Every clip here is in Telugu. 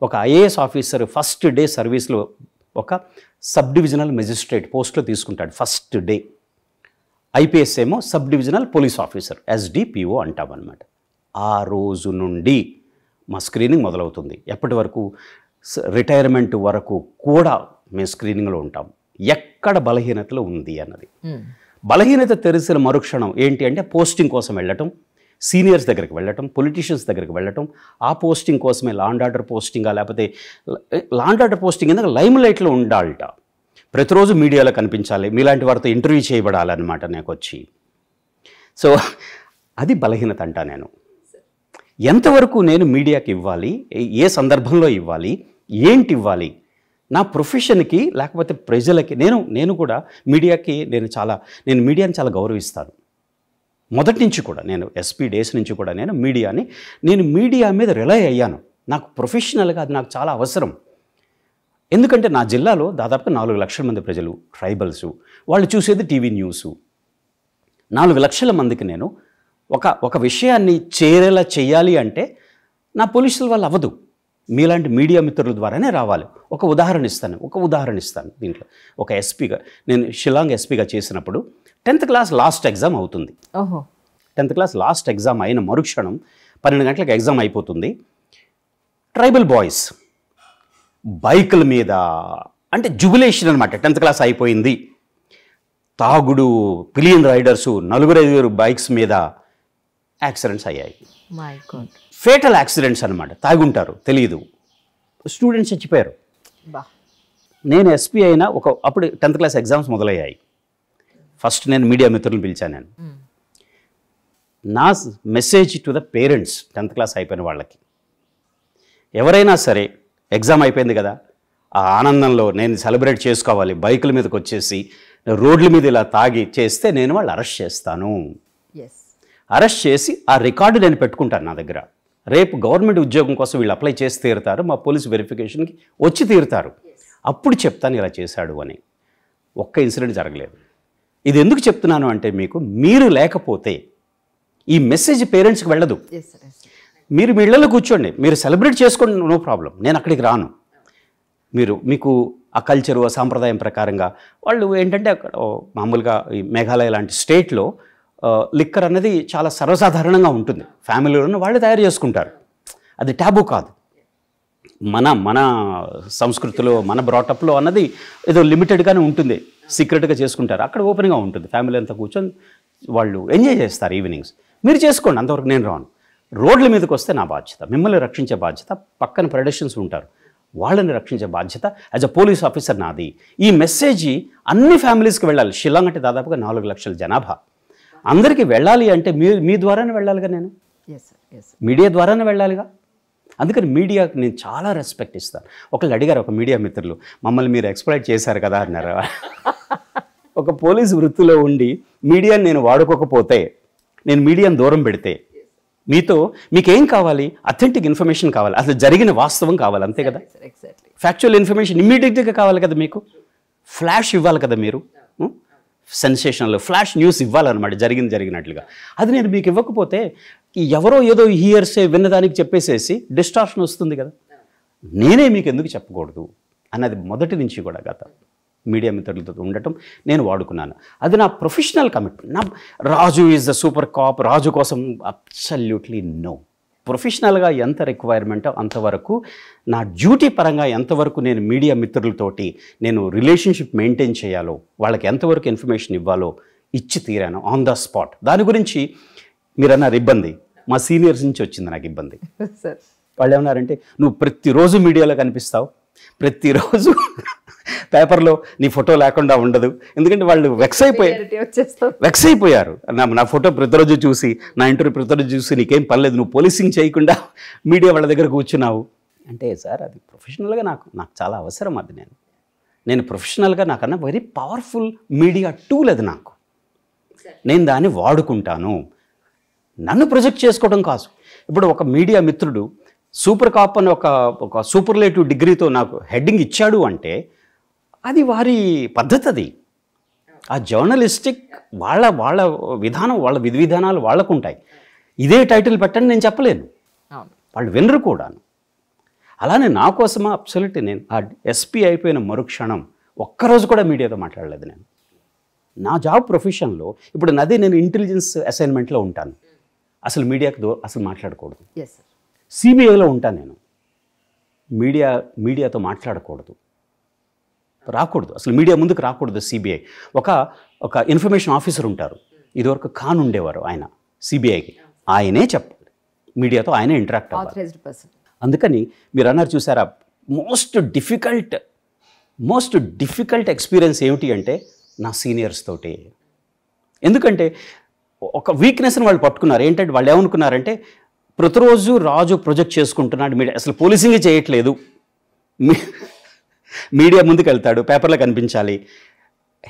ఒక ఐఏఎస్ ఆఫీసర్ ఫస్ట్ డే సర్వీస్లో ఒక సబ్ డివిజనల్ మెజిస్ట్రేట్ పోస్ట్లో తీసుకుంటాడు ఫస్ట్ డే. ఐపీఎస్ ఏమో sub divisional police officer, SDPO అంటామన్నమాట. ఆ రోజు నుండి మా స్క్రీనింగ్ మొదలవుతుంది. ఎప్పటి వరకు? రిటైర్మెంట్ వరకు కూడా మేము స్క్రీనింగ్లో ఉంటాం. ఎక్కడ బలహీనతలు ఉంది అన్నది. బలహీనత తెలిసిన మరుక్షణం ఏంటి అంటే పోస్టింగ్ కోసం వెళ్ళటం, సీనియర్స్ దగ్గరికి వెళ్ళటం, పొలిటీషియన్స్ దగ్గరికి వెళ్ళటం. ఆ పోస్టింగ్ కోసమే లా అండ్ ఆర్డర్ పోస్టింగా, లేకపోతే లా అండ్ ఆర్డర్ పోస్టింగ్ ఎందుకు లైమ్ లైట్లో ఉండాలట, ప్రతిరోజు మీడియాలో కనిపించాలి, మీలాంటి వారితో ఇంటర్వ్యూ చేయబడాలన్నమాట నాకు వచ్చి. సో అది బలహీనత అంటా నేను. ఎంతవరకు నేను మీడియాకి ఇవ్వాలి, ఏ సందర్భంలో ఇవ్వాలి, ఏంటి ఇవ్వాలి, నా ప్రొఫెషన్కి లేకపోతే ప్రజలకి. నేను కూడా మీడియాకి నేను మీడియాని చాలా గౌరవిస్తాను. మొదటి నుంచి కూడా నేను ఎస్పీ డేస్ నుంచి కూడా నేను మీడియా మీద రిలై అయ్యాను. నాకు ప్రొఫెషనల్గా అది నాకు చాలా అవసరం. ఎందుకంటే నా జిల్లాలో దాదాపుగా 4 లక్షల మంది ప్రజలు, ట్రైబల్స్, వాళ్ళు చూసేది టీవీ న్యూసు. 4 లక్షల మందికి నేను ఒక విషయాన్ని చేరేలా చేయాలి అంటే నా పోలీసుల వల్ల అవ్వదు, మీలాంటి మీడియా మిత్రుల ద్వారానే రావాలి. ఒక ఉదాహరణ ఇస్తాను దీంట్లో. ఒక ఎస్పీగా నేను షిల్లాంగ్ ఎస్పీగా చేసినప్పుడు 10th క్లాస్ లాస్ట్ ఎగ్జామ్ అవుతుంది. 10th క్లాస్ లాస్ట్ ఎగ్జామ్ అయిన మరుక్షణం 12 గంటలకు ఎగ్జామ్ అయిపోతుంది. ట్రైబల్ బాయ్స్ బైకుల మీద, అంటే జుబిలేషన్ అనమాట. 10th క్లాస్ అయిపోయింది, తాగుడు, పిలియన్ రైడర్సు, 4-5 బైక్స్ మీద యాక్సిడెంట్స్ అయ్యాయి. ఫేటల్ యాక్సిడెంట్స్ అనమాట. తాగుంటారు, తెలియదు, స్టూడెంట్స్ చచ్చిపోయారు. నేను ఎస్పీ అయినా అప్పుడు 10th క్లాస్ ఎగ్జామ్స్ మొదలయ్యాయి. ఫస్ట్ నేను మీడియా మిత్రులను పిలిచాను. నేను నా message to the parents, 10th class అయిపోయిన వాళ్ళకి, ఎవరైనా సరే ఎగ్జామ్ అయిపోయింది కదా, ఆ ఆనందంలో నేను సెలబ్రేట్ చేసుకోవాలి, బైకుల మీదకి వచ్చేసి రోడ్ల మీద ఇలా తాగి చేస్తే నేను వాళ్ళు అరెస్ట్ చేస్తాను. అరెస్ట్ చేసి ఆ రికార్డు నేను పెట్టుకుంటాను నా దగ్గర. రేపు గవర్నమెంట్ ఉద్యోగం కోసం వీళ్ళు అప్లై చేసి తీరుతారు, మా పోలీస్ వెరిఫికేషన్కి వచ్చి తీరుతారు, అప్పుడు చెప్తాను ఇలా చేశాడు అని. ఒక్క ఇన్సిడెంట్ జరగలేదు. ఇది ఎందుకు చెప్తున్నాను అంటే మీరు లేకపోతే ఈ మెసేజ్ పేరెంట్స్కి వెళ్ళదు. మీరు మీ ఇళ్లలో కూర్చోండి, మీరు సెలబ్రేట్ చేసుకోండి, నో ప్రాబ్లం, నేను అక్కడికి రాను. మీకు ఆ కల్చరు, ఆ సాంప్రదాయం ప్రకారంగా వాళ్ళు ఏంటంటే అక్కడ మామూలుగా ఈ మేఘాలయ లాంటి స్టేట్లో లిక్కర్ అనేది చాలా సర్వసాధారణంగా ఉంటుంది. ఫ్యామిలీలోనే వాళ్ళు తయారు చేసుకుంటారు, అది ట్యాబు కాదు. మన సంస్కృతిలో, మన బ్రాటప్లో అన్నది ఏదో లిమిటెడ్గానే ఉంటుంది, సీక్రెట్గా చేసుకుంటారు. అక్కడ ఓపెన్గా ఉంటుంది, ఫ్యామిలీ అంతా కూర్చొని వాళ్ళు ఎంజాయ్ చేస్తారు ఈవినింగ్స్. మీరు చేసుకోండి, అంతవరకు నేను రాను. రోడ్ల మీదకి వస్తే నా బాధ్యత, మిమ్మల్ని రక్షించే బాధ్యత. పక్కన పెడెస్ట్రియన్స్ ఉంటారు, వాళ్ళని రక్షించే బాధ్యత యాజ్ అ పోలీస్ ఆఫీసర్ నాది. ఈ మెసేజ్ అన్ని ఫ్యామిలీస్కి వెళ్ళాలి. షిల్లాంగ్ అంటే దాదాపుగా 4 లక్షల జనాభా, అందరికీ వెళ్ళాలి అంటే మీ ద్వారానే వెళ్ళాలిగా, నేను మీడియా ద్వారానే వెళ్ళాలిగా. అందుకని మీడియాకి నేను చాలా రెస్పెక్ట్ ఇస్తాను. ఒకళ్ళు అడిగారు, ఒక మీడియా మిత్రులు, మమ్మల్ని మీరు ఎక్స్‌ప్లాయిట్ చేశారు కదా అన్నారు. ఒక పోలీసు వృత్తిలో ఉండి మీడియాని నేను వాడుకోకపోతే, నేను మీడియాని దూరం పెడితే, మీకేం కావాలి? అథెంటిక్ ఇన్ఫర్మేషన్ కావాలి, అసలు జరిగిన వాస్తవం కావాలి, అంతే కదా. ఫ్యాక్చువల్ ఇన్ఫర్మేషన్ ఇమ్మీడియట్గా కావాలి కదా, మీకు ఫ్లాష్ ఇవ్వాలి కదా, మీరు సెన్సేషనల్ ఫ్లాష్ న్యూస్ ఇవ్వాలన్నమాట, జరిగినట్లుగా. అది నేను మీకు ఇవ్వకపోతే ఎవరో ఏదో హియర్సే విన్నదానికి చెప్పేసేసి డిస్టార్షన్ వస్తుంది కదా. నేనే మీకు ఎందుకు చెప్పకూడదు అన్నది మొదటి నుంచి కూడా గత మీడియా మిత్రులతో ఉండటం నేను వాడుకున్నాను. అది నా professional commitment. Raju is the super cop, Raju కోసం అబ్సల్యూట్లీ నో. ప్రొఫెషనల్గా ఎంత రిక్వైర్మెంటో అంతవరకు, నా డ్యూటీ పరంగా ఎంతవరకు నేను మీడియా మిత్రులతోటి నేను రిలేషన్షిప్ మెయింటైన్ చేయాలో, వాళ్ళకి ఎంతవరకు ఇన్ఫర్మేషన్ ఇవ్వాలో ఇచ్చి తీరాను ఆన్ ద స్పాట్. దాని గురించి మీరు అన్నారు ఇబ్బంది, మా సీనియర్స్ నుంచి వచ్చింది నాకు ఇబ్బంది. వాళ్ళు ఏమన్నారంటే, నువ్వు ప్రతిరోజు మీడియాలో కనిపిస్తావు, ప్రతిరోజు పేపర్లో నీ ఫోటో లేకుండా ఉండదు. ఎందుకంటే వాళ్ళు వెక్స్ అయిపోయారు. నా ఫోటో ప్రతిరోజు చూసి, నా ఇంటర్వ్యూ ప్రతిరోజు చూసి, నీకేం పర్లేదు, నువ్వు పోలీసింగ్ చేయకుండా మీడియా వాళ్ళ దగ్గర కూర్చున్నావు అంటే, సార్ అది ప్రొఫెషనల్గా నాకు చాలా అవసరం. అది నేను ప్రొఫెషనల్గా నాకన్నా వెరీ పవర్ఫుల్ మీడియా టూల్ అది నాకు. నేను దాన్ని వాడుకుంటాను, నన్ను ప్రొజెక్ట్ చేసుకోవడం కాదు. ఇప్పుడు ఒక మీడియా మిత్రుడు సూపర్ కాప్ అని ఒక సూపర్లేటివ్ డిగ్రీతో నాకు హెడ్డింగ్ ఇచ్చాడు అంటే అది వారి పద్ధతి. అది ఆ జర్నలిస్టిక్ వాళ్ళ విధానం, వాళ్ళ విధి విధానాలు వాళ్ళకు ఉంటాయి. ఇదే టైటిల్ పెట్టండి నేను చెప్పలేను, వాళ్ళు వినరు కూడాను. అలానే నా కోసమా అబ్సల్యూట్లీ నేను ఆ ఎస్పీ అయిపోయిన మరుక్షణం ఒక్కరోజు కూడా మీడియాతో మాట్లాడలేదు నేను. నా జాబ్ ప్రొఫెషన్లో ఇప్పుడు నేను ఇంటెలిజెన్స్ అసైన్మెంట్లో ఉంటాను, అసలు మీడియాకు అసలు మాట్లాడకూడదు. సిబిఐలో ఉంటాను నేను, మీడియాతో మాట్లాడకూడదు, రాకూడదు, అసలు మీడియా ముందుకు రాకూడదు. సిబిఐ ఒక ఇన్ఫర్మేషన్ ఆఫీసర్ ఉంటారు, ఇదివరకు ఖాన్ ఉండేవారు ఆయన సిబిఐకి, ఆయనే చెప్పాలి, మీడియాతో ఆయనే ఇంటరాక్ట్ అవ్వాలి. అందుకని మీరు అన్నారు చూసారా, మోస్ట్ డిఫికల్ట్ ఎక్స్పీరియన్స్ ఏమిటి అంటే నా సీనియర్స్ తోటి. ఎందుకంటే ఒక వీక్నెస్ని వాళ్ళు పట్టుకున్నారు. ఏంటంటే వాళ్ళు ఏమనుకున్నారంటే ప్రతిరోజు రాజు ప్రొజెక్ట్ చేసుకుంటున్నాడు, మీడియా అసలు పోలీసింగ్ చేయట్లేదు, మీడియా ముందుకు వెళ్తాడు, పేపర్లో కనిపించాలి,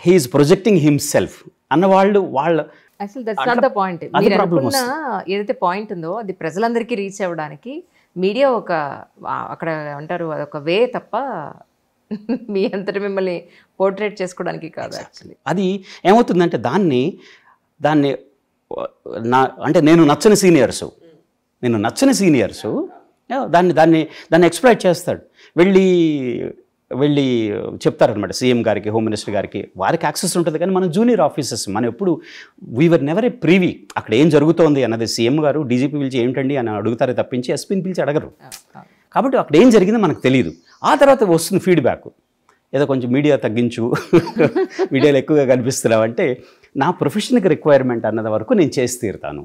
హీఈస్ ప్రొజెక్టింగ్ హిమ్సెల్ఫ్ అన్నవాళ్ళు అసలు దట్స్ నాట్ ద పాయింట్. మీరు అనుకున్న ఏదైతే పాయింట్ ఉందో అది ప్రజలందరికీ రీచ్ అవ్వడానికి మీడియా అక్కడ అంటారు అదొక వే తప్ప మీ అంతటి మిమ్మల్ని పోర్ట్రేట్ చేసుకోవడానికి కాదు. యాక్చువల్లీ అది ఏమవుతుందంటే దాన్ని నేను నచ్చని సీనియర్స్ దాన్ని ఎక్స్ప్లాయిట్ చేస్తాడు. వెళ్ళి చెప్తారనమాట సీఎం గారికి, హోమ్ మినిస్టర్ గారికి, వారికి యాక్సెస్ ఉంటుంది. కానీ మనం జూనియర్ ఆఫీసర్స్, మనం ఎప్పుడు వీవర్ నెవర్ ఏ ప్రీవీ, అక్కడ ఏం జరుగుతోంది అన్నది సీఎం గారు డీజీపీ పిలిచి ఏంటండి అని అడుగుతారే తప్పించి ఎస్పీని పిలిచి అడగరు. కాబట్టి అక్కడ ఏం జరిగిందో మనకు తెలియదు. ఆ తర్వాత వస్తుంది ఫీడ్బ్యాక్, ఏదో కొంచెం మీడియా తగ్గించు, మీడియాలో ఎక్కువగా కనిపిస్తున్నావు అంటే నా ప్రొఫెషనల్కి రిక్వైర్మెంట్ అన్నది వరకు నేను చేసి తీరుతాను.